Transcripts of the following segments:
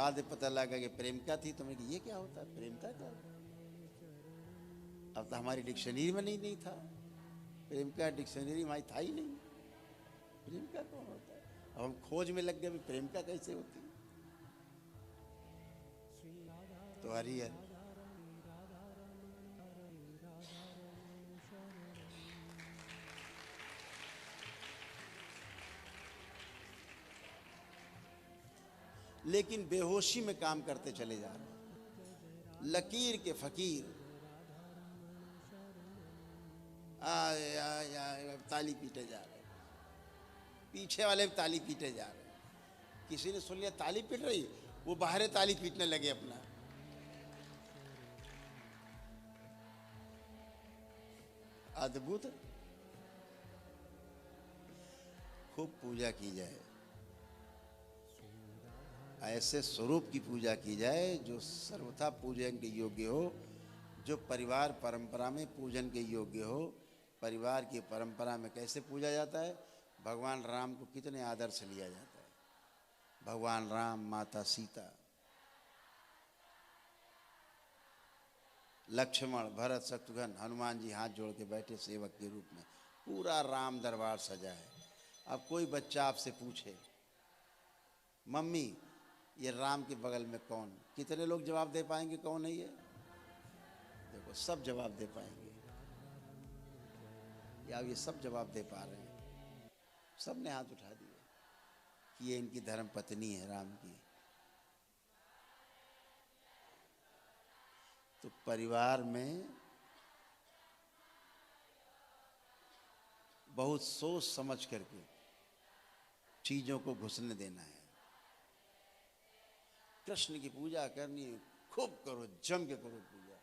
बाद में पता लगा कि प्रेमिका थी, तो मैंने कहा ये क्या होता है, प्रेमिका क्या होता है? अब तो हमारी डिक्शनरी में नहीं था, प्रेमिका डिक्शनरी हमारी था ही नहीं, प्रेमिका कौन होता है? अब हम खोज में लग गए प्रेमिका कैसे होती है। तो हरिहर लेकिन बेहोशी में काम करते चले जा रहे हैं, लकीर के फकीर ताली पीटे जा रहे हैं, पीछे वाले भी ताली पीटे जा रहे हैं। किसी ने सुन लिया ताली पीट रही, वो बाहर ताली पीटने लगे अपना। अद्भुत। खूब पूजा की जाए, ऐसे स्वरूप की पूजा की जाए जो सर्वथा पूजन के योग्य हो, जो परिवार परंपरा में पूजन के योग्य हो। परिवार की परंपरा में कैसे पूजा जाता है? भगवान राम को कितने आदर से लिया जाता है। भगवान राम, माता सीता, लक्ष्मण, भरत, शत्रुघ्न, हनुमान जी हाथ जोड़ के बैठे सेवक के रूप में, पूरा राम दरबार सजा है। अब कोई बच्चा आपसे पूछे मम्मी ये राम के बगल में कौन, कितने लोग जवाब दे पाएंगे कौन है ये? देखो सब जवाब दे पाएंगे, या ये सब जवाब दे पा रहे हैं? सब ने हाथ उठा दिए कि ये इनकी धर्म पत्नी है राम की। तो परिवार में बहुत सोच समझ करके चीजों को घुसने देना है। कृष्ण की पूजा करनी है, खूब करो, जम के करो पूजा,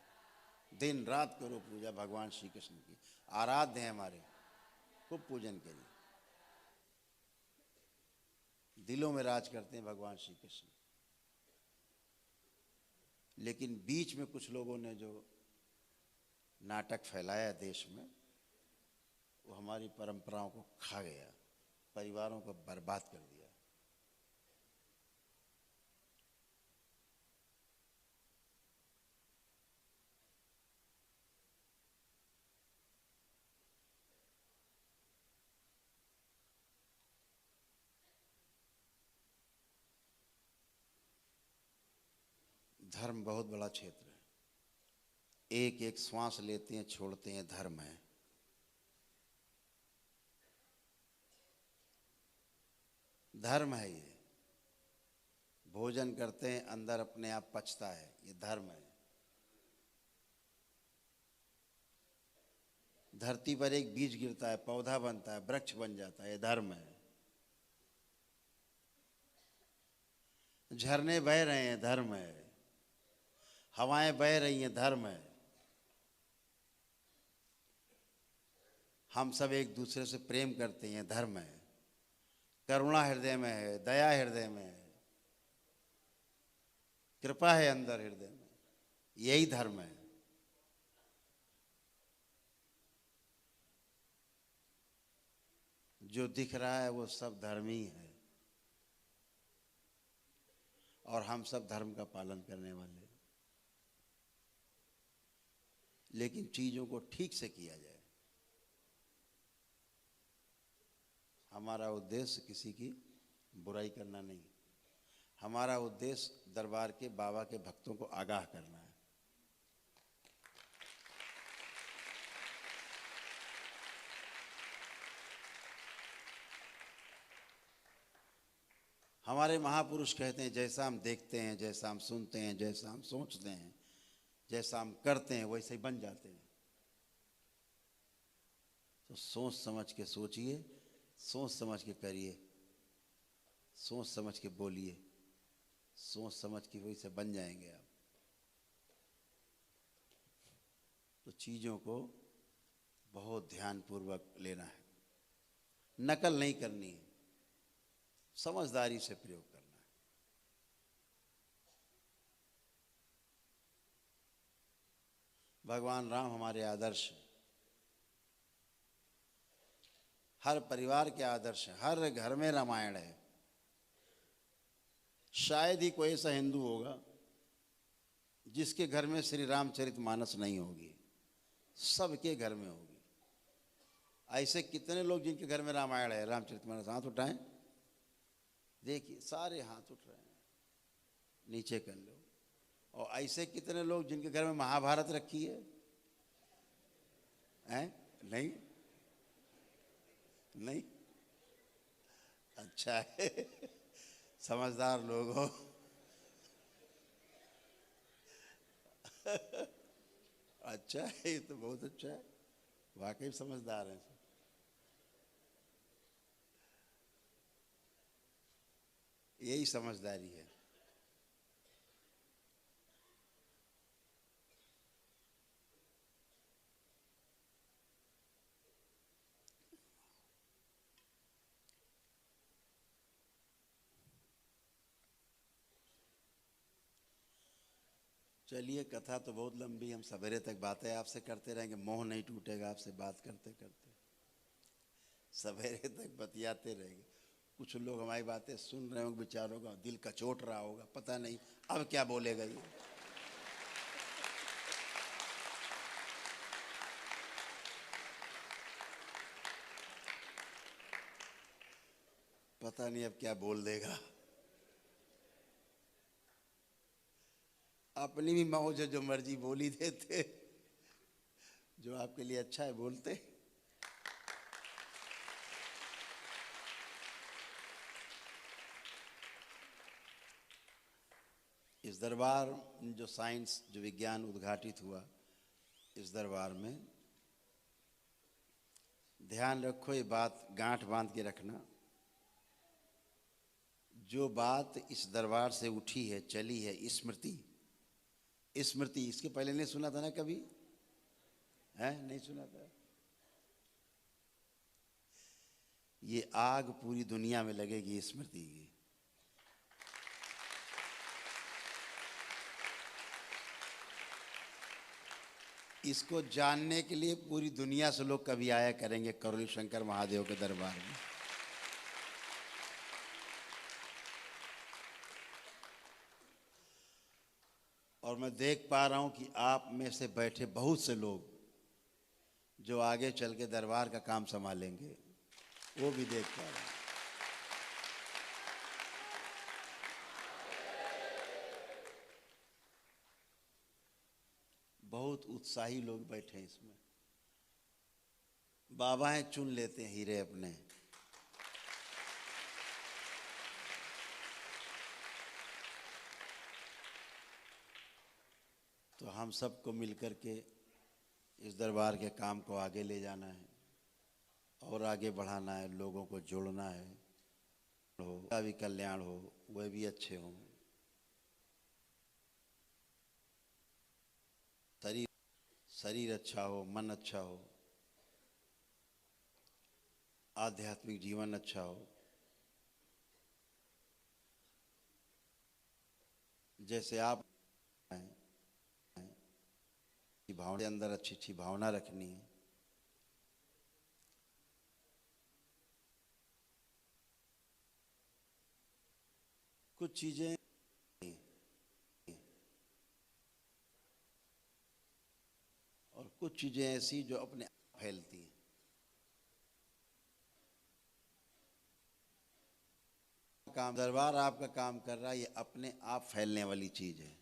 दिन रात करो पूजा। भगवान श्री कृष्ण की आराध्य है हमारे, खूब पूजन करिए। दिलों में राज करते हैं भगवान श्री कृष्ण। लेकिन बीच में कुछ लोगों ने जो नाटक फैलाया देश में, वो हमारी परंपराओं को खा गया, परिवारों को बर्बाद कर दिया। धर्म बहुत बड़ा क्षेत्र है, एक एक श्वास लेते हैं छोड़ते हैं धर्म है। धर्म है ये। भोजन करते हैं अंदर अपने आप पचता है, ये धर्म है। धरती पर एक बीज गिरता है, पौधा बनता है, वृक्ष बन जाता है, ये धर्म है। झरने बह रहे हैं, धर्म है। हवाएं बह रही हैं, धर्म है। हम सब एक दूसरे से प्रेम करते हैं, धर्म है। करुणा हृदय में है, दया हृदय में है, कृपा है अंदर हृदय में, यही धर्म है। जो दिख रहा है वो सब धर्म ही है, और हम सब धर्म का पालन करने वाले। लेकिन चीजों को ठीक से किया जाए। हमारा उद्देश्य किसी की बुराई करना नहीं, हमारा उद्देश्य दरबार के बाबा के भक्तों को आगाह करना है। हमारे महापुरुष कहते हैं जैसा हम देखते हैं, जैसा हम सुनते हैं, जैसा हम सोचते हैं, जैसा हम करते हैं, वैसे ही बन जाते हैं। तो सोच समझ के सोचिए, सोच समझ के करिए, सोच समझ के बोलिए, सोच समझ के वैसे बन जाएंगे आप। तो चीज़ों को बहुत ध्यानपूर्वक लेना है, नकल नहीं करनी है, समझदारी से प्रयोग करना है। भगवान राम हमारे आदर्श हैं, हर परिवार के आदर्श हैं, हर घर में रामायण है। शायद ही कोई ऐसा हिंदू होगा जिसके घर में श्री रामचरितमानस नहीं होगी, सबके घर में होगी। ऐसे कितने लोग जिनके घर में रामायण है, रामचरितमानस, हाथ उठाएं, देखिए सारे हाथ उठ रहे हैं, नीचे कर लो। और ऐसे कितने लोग जिनके घर में महाभारत रखी है, हैं? नहीं नहीं, अच्छा है, समझदार लोग हो। अच्छा है, ये तो बहुत अच्छा है, वाकई समझदार हैं। यही समझदारी है। चलिए, कथा तो बहुत लंबी, हम सवेरे तक बातें आपसे करते रहेंगे, मोह नहीं टूटेगा आपसे बात करते करते, सवेरे तक बतियाते रहेंगे। कुछ लोग हमारी बातें सुन रहे होंगे, बेचारों का दिल कचोट रहा होगा, पता नहीं अब क्या बोलेगा ये। पता नहीं अब क्या बोल देगा। अपनी भी मौज है, जो मर्जी बोल ही देते, जो आपके लिए अच्छा है बोलते। इस दरबार, जो साइंस, जो विज्ञान उद्घाटित हुआ इस दरबार में, ध्यान रखो, ये बात गांठ बांध के रखना, जो बात इस दरबार से उठी है, चली है, स्मृति, स्मृति, इसके पहले नहीं सुना था ना कभी, है? नहीं सुना था। ये आग पूरी दुनिया में लगेगी स्मृति की। इसको जानने के लिए पूरी दुनिया से लोग कभी आया करेंगे करोली शंकर महादेव के दरबार में। और मैं देख पा रहा हूं कि आप में से बैठे बहुत से लोग जो आगे चल के दरबार का काम संभालेंगे, वो भी देख पा रहा हूं। बहुत उत्साही लोग बैठे हैं इसमें। बाबा हैं, चुन लेते हैं हीरे अपने। तो हम सबको मिलकर के इस दरबार के काम को आगे ले जाना है और आगे बढ़ाना है, लोगों को जोड़ना है, का भी कल्याण हो, वह भी अच्छे हों, शरीर अच्छा हो, मन अच्छा हो, आध्यात्मिक जीवन अच्छा हो। जैसे आप की भावना के अंदर अच्छी अच्छी भावना रखनी है। कुछ चीजें और कुछ चीजें ऐसी जो अपने आप फैलती हैं। काम, दरबार आपका काम कर रहा है, ये अपने आप फैलने वाली चीज है।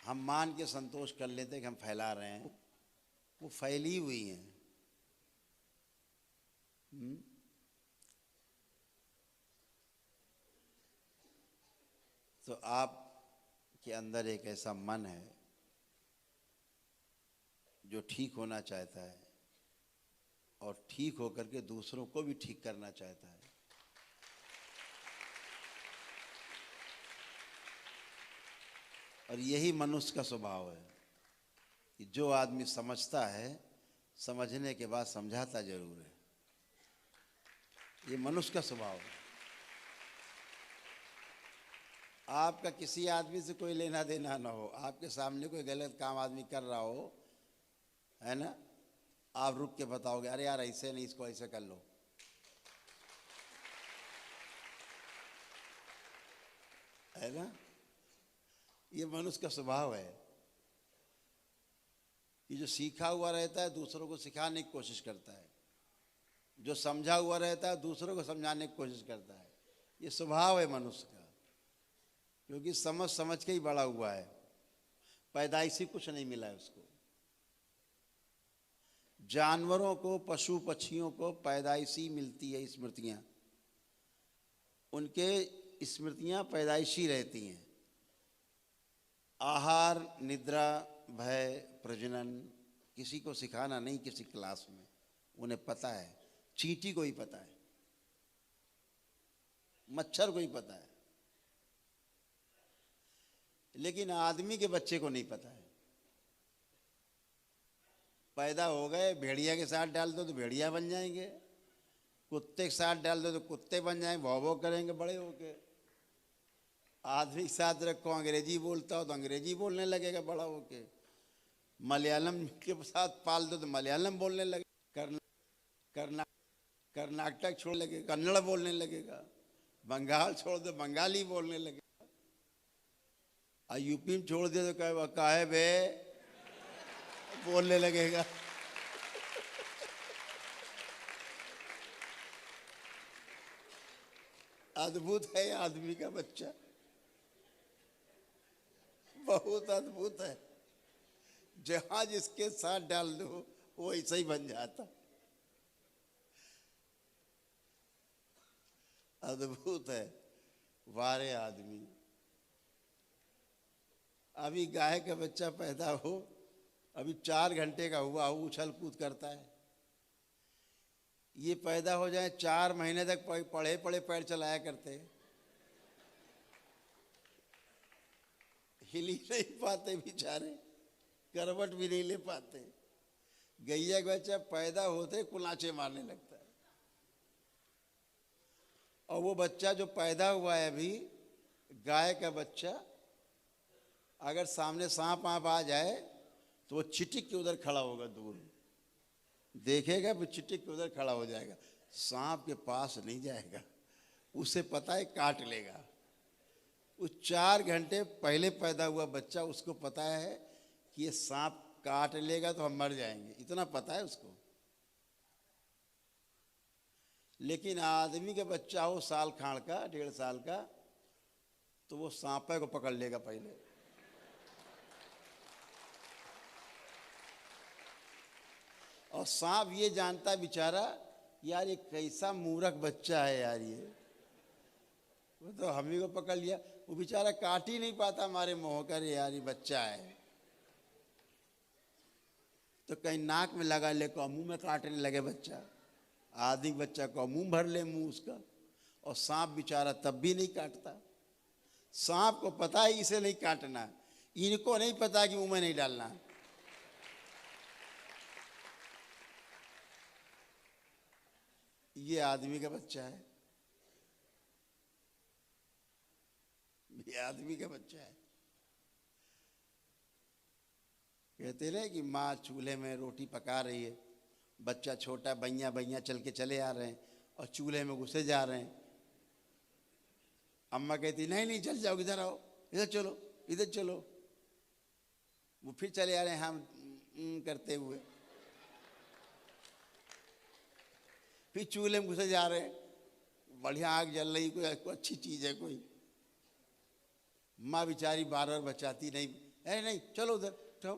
हम मान के संतोष कर लेते कि हम फैला रहे हैं, वो फैली हुई हैं। तो आप के अंदर एक ऐसा मन है जो ठीक होना चाहता है और ठीक होकर के दूसरों को भी ठीक करना चाहता है। और यही मनुष्य का स्वभाव है कि जो आदमी समझता है, समझने के बाद समझाता जरूर है। ये मनुष्य का स्वभाव है। आपका किसी आदमी से कोई लेना देना ना हो, आपके सामने कोई गलत काम आदमी कर रहा हो, है ना, आप रुक के बताओगे, अरे यार ऐसे नहीं, इसको ऐसे कर लो, है ना। ये मनुष्य का स्वभाव है कि जो सीखा हुआ रहता है दूसरों को सिखाने की कोशिश करता है, जो समझा हुआ रहता है दूसरों को समझाने की कोशिश करता है। ये स्वभाव है मनुष्य का, क्योंकि समझ समझ के ही बड़ा हुआ है, पैदाइशी कुछ नहीं मिला है उसको। जानवरों को, पशु पक्षियों को पैदाइशी मिलती है स्मृतियां, उनके स्मृतियां पैदाइशी रहती हैं। आहार, निद्रा, भय, प्रजनन किसी को सिखाना नहीं, किसी क्लास में, उन्हें पता है। चींटी को ही पता है, मच्छर को ही पता है, लेकिन आदमी के बच्चे को नहीं पता है। पैदा हो गए, भेड़िया के साथ डाल दो तो भेड़िया बन जाएंगे, कुत्ते के साथ डाल दो तो कुत्ते बन जाएंगे, भौ भौ करेंगे बड़े होके। आदमी के साथ रखो, अंग्रेजी बोलता हो तो अंग्रेजी बोलने लगेगा बड़ा होके। मलयालम के साथ पाल दो तो मलयालम बोलने लगेगा, कर्नाटक छोड़ लगेगा कन्नड़ बोलने लगेगा, बंगाल छोड़ दो बंगाली बोलने लगेगा, और यूपी में छोड़ दे तो काहे बे बोलने लगेगा। अद्भुत है आदमी का बच्चा, बहुत अद्भुत है। जहां जिसके साथ डाल दो वो ऐसा ही बन जाता। अद्भुत है वारे आदमी। अभी गाय का बच्चा पैदा हो, अभी 4 घंटे का हुआ हो, उछल कूद करता है। ये पैदा हो जाए 4 महीने तक पड़े पड़े पैर चलाया करते, हिल ही नहीं पाते बेचारे, करवट भी नहीं ले पाते। गैया का बच्चा पैदा होते कुलाचे मारने लगता है। और वो बच्चा जो पैदा हुआ है अभी, गाय का बच्चा, अगर सामने सांप आप आ जाए तो वो चिटिक के उधर खड़ा होगा, दूर देखेगा फिर चिटिक के उधर खड़ा हो जाएगा, सांप के पास नहीं जाएगा, उसे पता है काट लेगा। उस 4 घंटे पहले पैदा हुआ बच्चा, उसको पता है कि ये सांप काट लेगा तो हम मर जाएंगे, इतना पता है उसको। लेकिन आदमी का बच्चा हो साल खाड़ का, 1.5 साल का, तो वो सांपे को पकड़ लेगा पहले। और सांप ये जानता है बेचारा, यार ये कैसा मूर्ख बच्चा है यार, ये वो तो हम ही को पकड़ लिया। वो बेचारा काट ही नहीं पाता हमारे मुंह कर, यार ये बच्चा है। तो कहीं नाक में लगा ले को मुंह में काटने लगे बच्चा, आदि बच्चा को मुंह भर ले मुंह उसका। और सांप बेचारा तब भी नहीं काटता। सांप को पता है इसे नहीं काटना, इनको नहीं पता कि मुंह में नहीं डालना। ये आदमी का बच्चा है, ये आदमी का बच्चा है। कहते ना कि माँ चूल्हे में रोटी पका रही है, बच्चा छोटा बैया बैया चल के चले आ रहे हैं और चूल्हे में घुसे जा रहे हैं। अम्मा कहती नहीं नहीं चल जाओ, इधर आओ, इधर चलो, इधर चलो। वो फिर चले आ रहे हैं हम करते हुए, फिर चूल्हे में घुसे जा रहे हैं, बढ़िया आग जल रही, कोई अच्छी चीज है कोई। माँ बेचारी बार बार बचाती, नहीं अरे नहीं चलो उधर, तो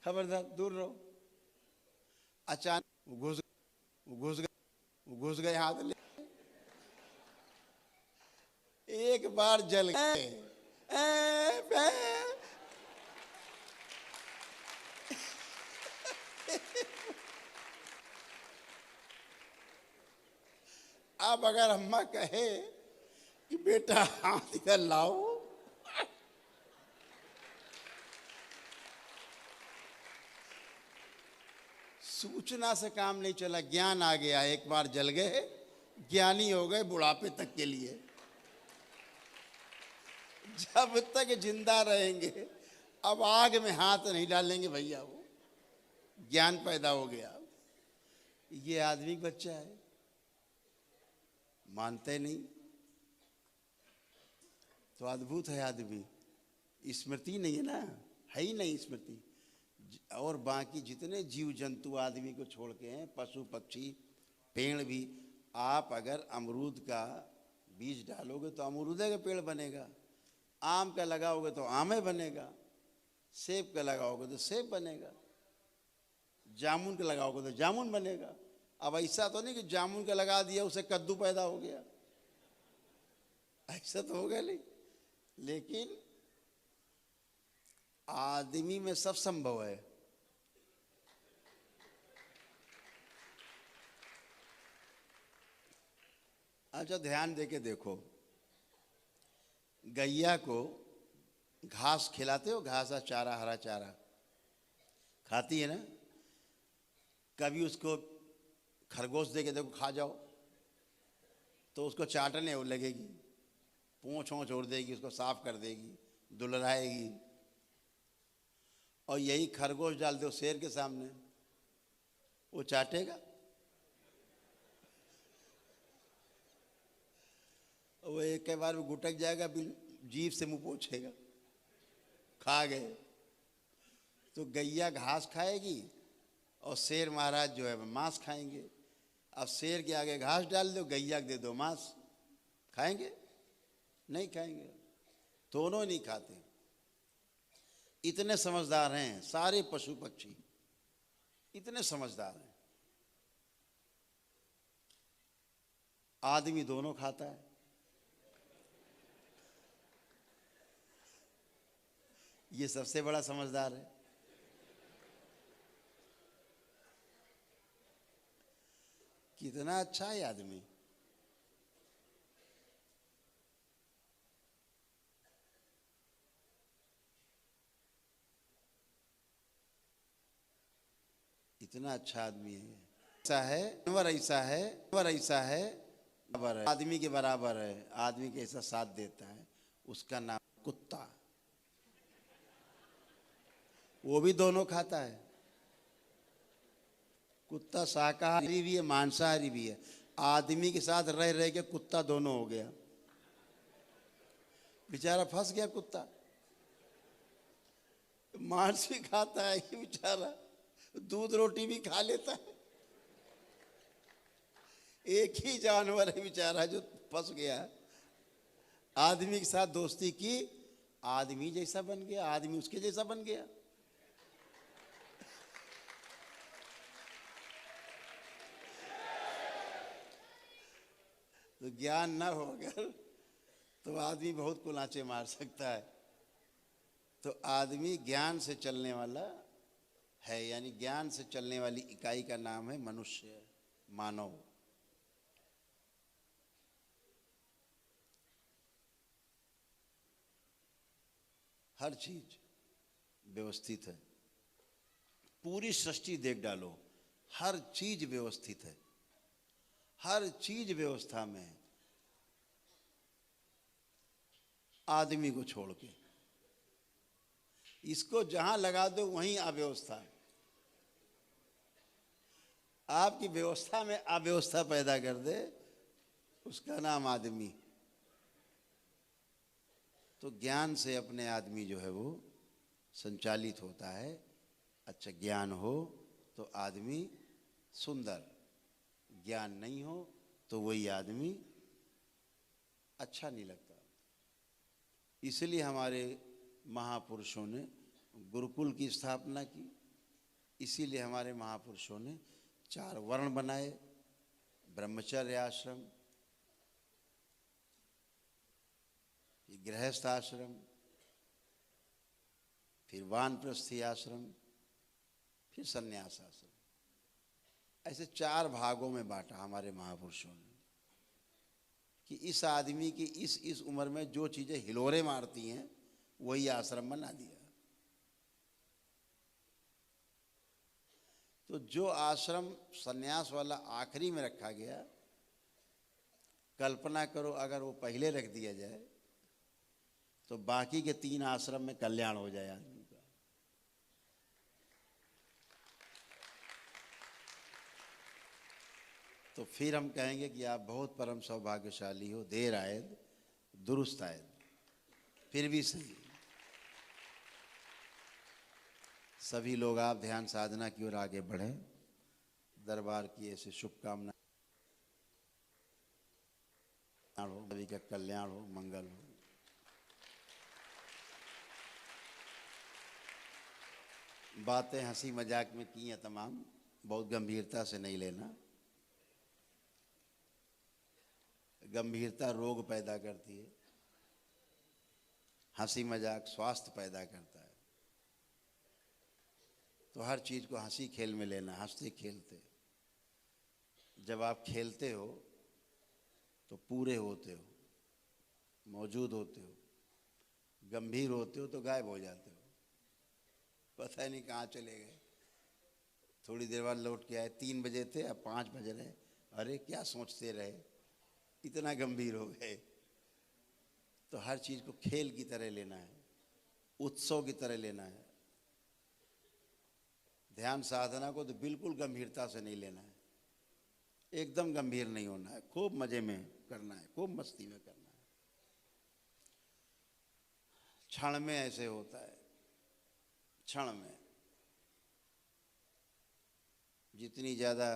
खबरदार दूर रहो। अचानक घुस गए हाथ ले, एक बार जल गए। अब अगर अम्मा कहे कि बेटा हाथ इधर लाओ, सूचना से काम नहीं चला, ज्ञान आ गया। एक बार जल गए, ज्ञानी हो गए बुढ़ापे तक के लिए। जब तक जिंदा रहेंगे अब आग में हाथ नहीं डालेंगे भैया, वो ज्ञान पैदा हो गया। ये आदमी बच्चा है, मानते नहीं। तो अद्भुत है आदमी, स्मृति नहीं है ना, है ही नहीं स्मृति। और बाकी जितने जीव जंतु आदमी को छोड़ के हैं, पशु पक्षी पेड़ भी, आप अगर अमरूद का बीज डालोगे तो अमरूदे का पेड़ बनेगा, आम का लगाओगे तो आमे बनेगा, सेब का लगाओगे तो सेब बनेगा, जामुन का लगाओगे तो जामुन बनेगा। अब ऐसा तो नहीं कि जामुन का लगा दिया उसे कद्दू पैदा हो गया, ऐसा तो होगा नहीं। लेकिन आदमी में सब संभव है। अच्छा ध्यान देके देखो, गैया को घास खिलाते हो, घास या चारा, हरा चारा खाती है ना। कभी उसको खरगोश दे के देखो, खा जाओ तो उसको चाटने वो लगेगी, पूंछ वूँछ छोड़ देगी, उसको साफ कर देगी, दुलराएगी। और यही खरगोश डाल दो शेर के सामने, वो चाटेगा? वो एक बार में गुटक जाएगा, जीभ से मुंह पोछेगा, खा गए। तो गैया घास खाएगी और शेर महाराज जो है मांस खाएंगे। अब शेर के आगे घास डाल दो, गैया के दे दो मांस, खाएंगे? नहीं खाएंगे, दोनों नहीं खाते। इतने समझदार हैं सारे पशु पक्षी, इतने समझदार हैं। आदमी दोनों खाता है। ये सबसे बड़ा समझदार है। कितना अच्छा है आदमी। इतना अच्छा आदमी है। ऐसा है जानवर, ऐसा है जानवर, ऐसा है बराबर है, आदमी के बराबर है, आदमी के ऐसा साथ देता है, उसका नाम कुत्ता। वो भी दोनों खाता है। कुत्ता शाकाहारी भी है, मांसाहारी भी है। आदमी के साथ रह रह के कुत्ता दोनों हो गया। बेचारा फंस गया कुत्ता, मांस भी खाता है ये बेचारा, दूध रोटी भी खा लेता है। एक ही जानवर है बेचारा जो फंस गया। आदमी के साथ दोस्ती की, आदमी जैसा बन गया, आदमी उसके जैसा बन गया। तो ज्ञान न हो अगर तो आदमी बहुत कुलाचे मार सकता है। तो आदमी ज्ञान से चलने वाला है, यानी ज्ञान से चलने वाली इकाई का नाम है मनुष्य, मानव। हर चीज व्यवस्थित है। पूरी सृष्टि देख डालो, हर चीज व्यवस्थित है, हर चीज व्यवस्था में है, आदमी को छोड़ के। इसको जहां लगा दो वहीं अव्यवस्था है। आपकी व्यवस्था में अव्यवस्था पैदा कर दे, उसका नाम आदमी। तो ज्ञान से अपने आदमी जो है वो संचालित होता है। अच्छा ज्ञान हो तो आदमी सुंदर, ज्ञान नहीं हो तो वही आदमी अच्छा नहीं लगता। इसलिए हमारे महापुरुषों ने गुरुकुल की स्थापना की। इसीलिए हमारे महापुरुषों ने 4 वर्ण बनाए, ब्रह्मचर्य आश्रम, गृहस्थ आश्रम, फिर वानप्रस्थी आश्रम, फिर संन्यास आश्रम। ऐसे 4 भागों में बांटा हमारे महापुरुषों ने कि इस आदमी की इस उम्र में जो चीजें हिलोरे मारती हैं वही आश्रम बना दिया। तो जो आश्रम संन्यास वाला आखिरी में रखा गया, कल्पना करो अगर वो पहले रख दिया जाए तो बाकी के 3 आश्रम में कल्याण हो जाए आदमी का। तो फिर हम कहेंगे कि आप बहुत परम सौभाग्यशाली हो, देर आयद दुरुस्त आयद। फिर भी सही। सभी लोग आप ध्यान साधना की ओर आगे बढ़े। दरबार की ऐसे शुभकामना हो, सभी का कल्याण हो, मंगल हो। बातें हंसी मजाक में की हैं तमाम, बहुत गंभीरता से नहीं लेना। गंभीरता रोग पैदा करती है, हंसी मजाक स्वास्थ्य पैदा करता है। तो हर चीज़ को हंसी खेल में लेना, हंसते खेलते। जब आप खेलते हो तो पूरे होते हो, मौजूद होते हो। गंभीर होते हो तो गायब हो जाते हो, पता ही नहीं कहाँ चले गए। थोड़ी देर बाद लौट के आए, 3 बजे थे अब 5 बज रहे, अरे क्या सोचते रहे, इतना गंभीर हो गए। तो हर चीज़ को खेल की तरह लेना है, उत्सव की तरह लेना है। ध्यान साधना को तो बिल्कुल गंभीरता से नहीं लेना है, एकदम गंभीर नहीं होना है, खूब मजे में करना है, खूब मस्ती में करना है। क्षण में ऐसे होता है, क्षण में जितनी ज़्यादा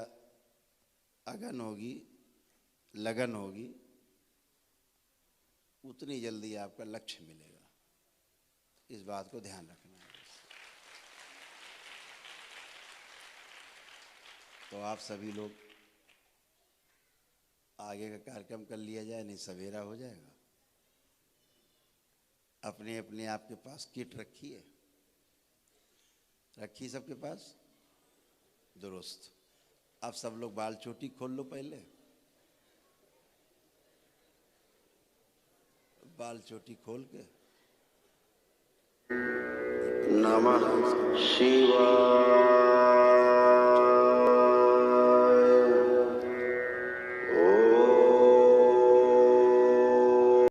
अगन होगी, लगन होगी, उतनी जल्दी आपका लक्ष्य मिलेगा। इस बात को ध्यान रखना है। तो आप सभी लोग आगे का कार्यक्रम कर लिया जाए, नहीं सवेरा हो जाएगा। अपने अपने आपके पास किट रखी है, रखी सबके पास, दुरुस्त। अब सब लोग बाल चोटी खोल लो, पहले बाल चोटी खोल के नमः शिवाय।